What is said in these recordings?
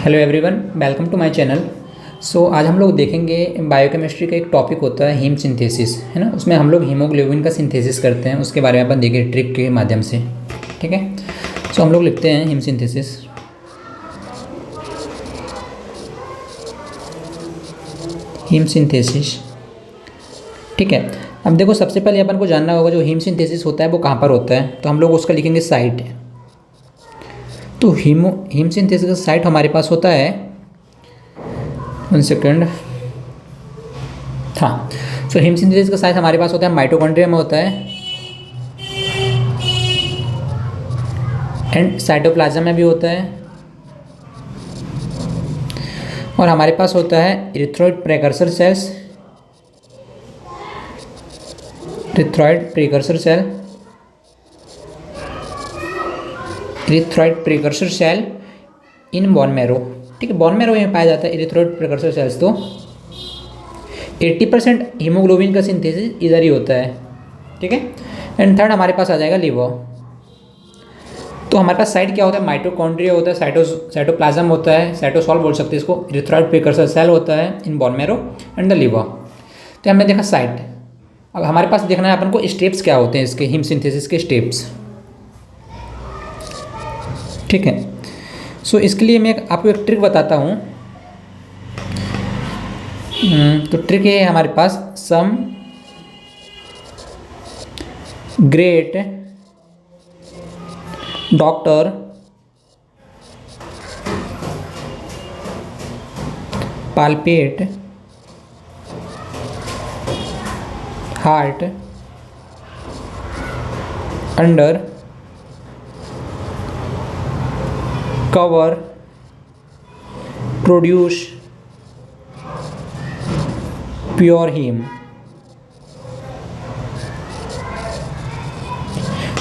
Hello everyone, welcome to my channel. आज हम लोग देखेंगे बायोकेमिस्ट्री का एक टॉपिक होता है हीम सिंथेसिस, है ना। उसमें हम लोग हीमोग्लोबिन का सिंथेसिस करते हैं, उसके बारे में अपन देखेंगे ट्रिक के माध्यम से। ठीक है, हम लोग लिखते हैं हीम सिंथेसिस। हीम सिंथेसिस, ठीक है। अब देखो, सबसे पहले अपन को जानना होगा जो हीम सिंथेसिस होता है वो कहाँ पर होता है, तो हम लोग उसका लिखेंगे साइट। तो हीम सिंथेसिस का साइट हमारे पास होता है, 1 सेकेंड, हाँ। हीम सिंथेसिस का साइट हमारे पास होता है माइटोकॉन्ड्रिया में होता है, एंड साइटोप्लाज्म में भी होता है, और हमारे पास होता है erythroid precursor cells, erythroid precursor cell in bone marrow. ठीक है, बोन मैरो में पाया जाता है इरिथ्रॉइड प्रेकर्सर सेल्स। तो 80% हीमोग्लोबिन का सिंथेसिस इधर ही होता है। ठीक है, एंड थर्ड हमारे पास आ जाएगा लिवर। तो हमारे पास साइट क्या होता है, माइटोकॉन्ड्रिया होता है, साइटोप्लाज्म होता है, साइटोसॉल बोल सकते हैं इसको, इरिथ्रॉइड प्रेकर्सर सेल होता है इन bone marrow and the liver. तो हमने देखा साइट। अब हमारे पास देखना है अपन को स्टेप्स क्या होते हैं इसके, हीम सिंथेसिस के स्टेप्स। ठीक है, इसके लिए मैं आपको एक ट्रिक बताता हूँ। तो ट्रिक है हमारे पास, some great doctor palpate heart under cover produce pure heme।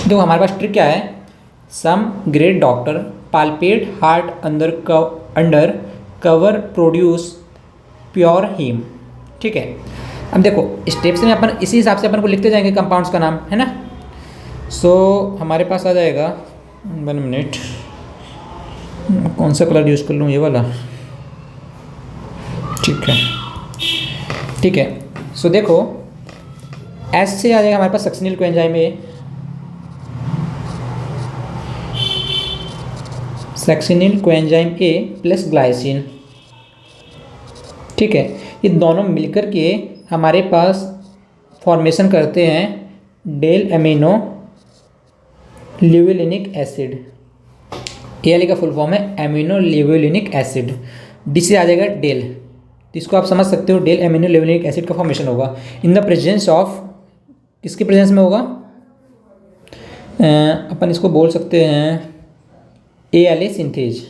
देखो हमारे पास ट्रिक क्या है, some great doctor palpate heart under cover produce pure heme. ठीक है, अब देखो स्टेप्स में अपन इसी हिसाब से अपन को लिखते जाएंगे कंपाउंड्स का नाम, है ना। हमारे पास आ जाएगा, 1 मिनट, कौन सा कलर यूज़ कर लूँ, ये वाला। ठीक है, देखो एस से आ जाएगा हमारे पास succinyl coenzyme A, succinyl coenzyme A plus glycine. ठीक है, ये दोनों मिलकर के हमारे पास फॉर्मेशन करते हैं डेल एमिनो लिवोलिनिक एसिड। ए का फुल फॉर्म है एमिनो लिवोलिनिक एसिड। डी से आ जाएगा डेल, तो इसको आप समझ सकते हो, डेल एमिनो लिवोलिनिक एसिड का फॉर्मेशन होगा इन द प्रेजेंस ऑफ, किसके प्रेजेंस में होगा, अपन इसको बोल सकते हैं ALA synthase.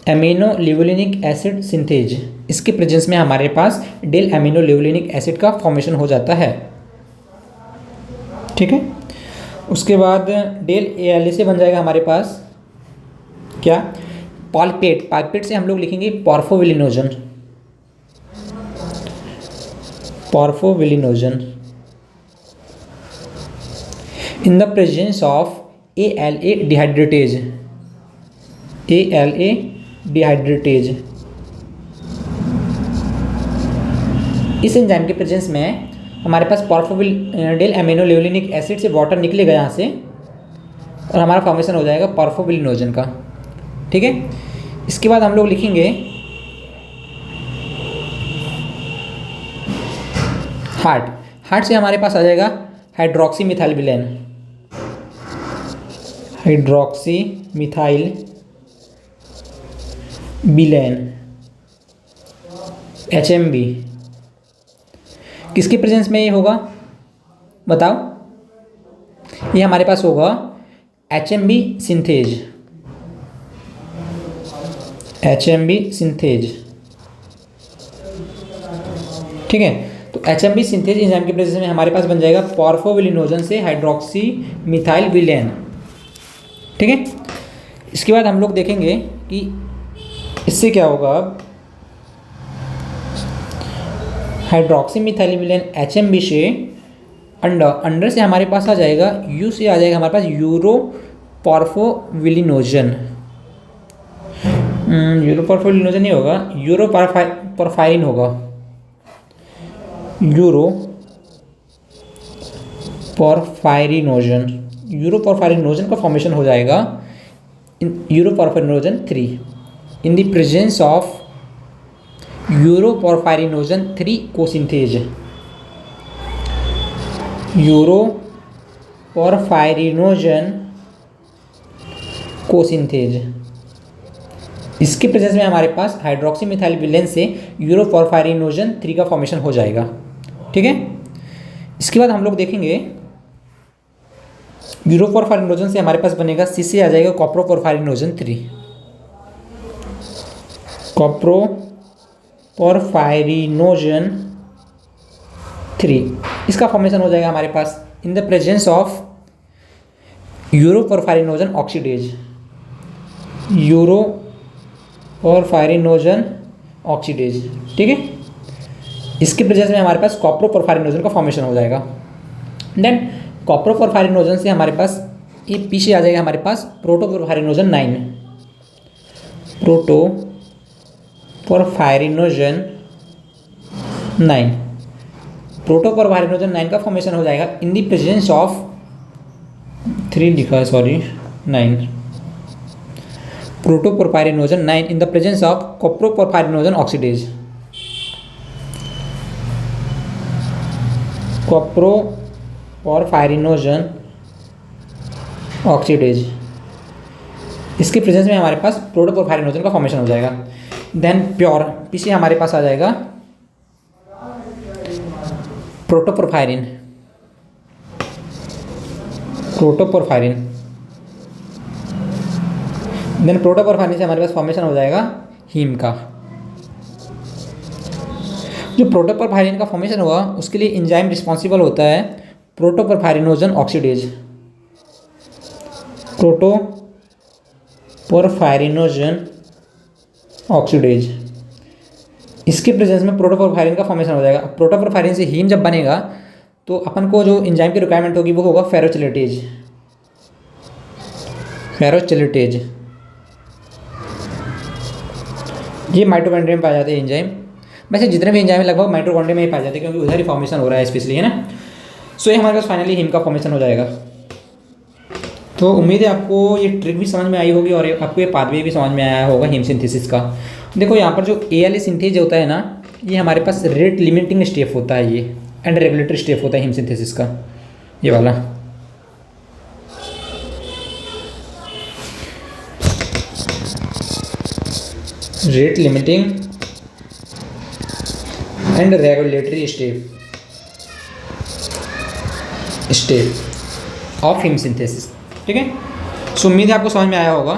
Amino levulinic acid synthase, इसके प्रेजेंस में हमारे पास डेल एमिनो लिवोलिनिक एसिड का फॉर्मेशन हो जाता है। ठीक है, उसके बाद डेल ALA से बन जाएगा हमारे पास क्या, पाल्पेट से हम लोग लिखेंगे porphobilinogen. In the presence of ALA dehydratase, इस एंजाइम के प्रेजेंस में हमारे पास डेल एमिनो लिवोलिनिक एसिड से वाटर निकलेगा यहाँ से, और हमारा फॉर्मेशन हो जाएगा पॉर्फोविलिनोजन का। ठीक है, इसके बाद हम लोग लिखेंगे हार्ट से हमारे पास आ जाएगा हाइड्रोक्सी मिथाइल बिलेन HMB। किसके प्रेजेंस में ये होगा बताओ, ये हमारे पास होगा HMB सिंथेज। ठीक है, तो HMB सिंथेज एंजाइम के प्रेजेंस में हमारे पास बन जाएगा पॉर्फोविलिनोजन से हाइड्रोक्सी मिथाइल विलेन। ठीक है, इसके बाद हम लोग देखेंगे कि इससे क्या होगा। अब हाइड्रोक्सी मिथाइल विलेन HMB से अंडर, अंडर से हमारे पास आ जाएगा, यू से आ जाएगा हमारे पास यूरोपोर्फोविलिनोजन। यूरोपोर्फोविलिनोजन नहीं होगा, यूरोपोरफायरिन होगा। यूरोपोरफायरिनोजन का फॉर्मेशन हो जाएगा यूरोपोरफायरिनोजन 3 इन द प्रेजेंस ऑफ यूरोपोरफायरिनोजन 3 कोसिंथेज। यूरोपोरफायरिनोजन कोसिंथेज, इसके प्रेजेंस में हमारे पास हाइड्रोक्सी मिथाइल विलेन से यूरोपोरफायरिनोजन 3 का फॉर्मेशन हो जाएगा। ठीक है, इसके बाद हम लोग देखेंगे यूरोपोरफायरिनोजन से हमारे पास बनेगा, सी से आ जाएगा कॉप्रोपोरफायरिनोजन 3। कॉप्रोपोरफायरिनोजन 3 इसका फॉर्मेशन हो जाएगा हमारे पास in the presence of uroporphyrinogen oxidase. Uroporphyrinogen oxidase, ठीक है, इसके प्रेजेंस में हमारे पास कॉप्रोपोरफायरिनोजन का फॉर्मेशन हो जाएगा। देन कॉप्रोपोरफायरिनोजन से हमारे पास ये पीछे आ जाएगा हमारे पास प्रोटोपोरफायरिनोजन 9। प्रोटोपोरफायरिनोजन 9, प्रोटोपोरफायरिनोजन 9 का फॉर्मेशन हो जाएगा इन द प्रेजेंस ऑफ 3 लिखा है, sorry 9। Protoporphyrinogen 9 in the presence of coproporphyrinogen oxidase. Coproporphyrinogen oxidase, इसके प्रेजेंस में हमारे पास प्रोटोपोरफायरिनोजन का फॉर्मेशन हो जाएगा। देन प्योर, पीछे हमारे पास आ जाएगा प्रोटोपोरफायरिन। देन प्रोटोपोरफायरिन से हमारे पास फॉर्मेशन हो जाएगा हीम का। जो प्रोटोपोरफायरिन का फॉर्मेशन हुआ उसके लिए एंजाइम रिस्पॉन्सिबल होता है प्रोटोपोरफायरिनोजन ऑक्सीडेज। प्रोटोपोरफायरिनोजन ऑक्सीडेज, इसके प्रेजेंस में प्रोटोपोरफायरिन का फॉर्मेशन हो जाएगा। प्रोटोपोरफायरिन से हीम जब बनेगा तो अपन को जो एंजाइम की रिक्वायरमेंट होगी वो होगा फेरोचिलेटेज। ये माइटोकॉन्ड्रिया में पाए जाते हैं एंजाइम। वैसे जितने भी एंजाइम लगभग माइटोकॉन्ड्रिया में ही पाए जाते हैं क्योंकि उधर ही फॉर्मेशन हो रहा है स्पेशली, है ना। सो ये हमारे पास फाइनली हीम का फॉर्मेशन हो जाएगा। तो उम्मीद है आपको ये ट्रिक भी समझ में आई होगी और आपको ये पाथवे भी समझ में आया होगा हीम सिंथेसिस का। देखो यहाँ पर जो ALA सिंथेज होता है ना, ये हमारे पास रेट लिमिटिंग स्टेप होता है, ये एंड रेगुलेटरी स्टेप होता है हीम सिंथेसिस का, ये वाला। Rate limiting and regulatory step of heme synthesis, ठीक है। सो उम्मीद है आपको समझ में आया होगा।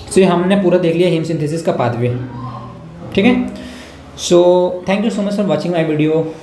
सो हमने पूरा देख लिया हीम सिंथेसिस का पाथवे, ठीक है। So thank you so much for watching my video.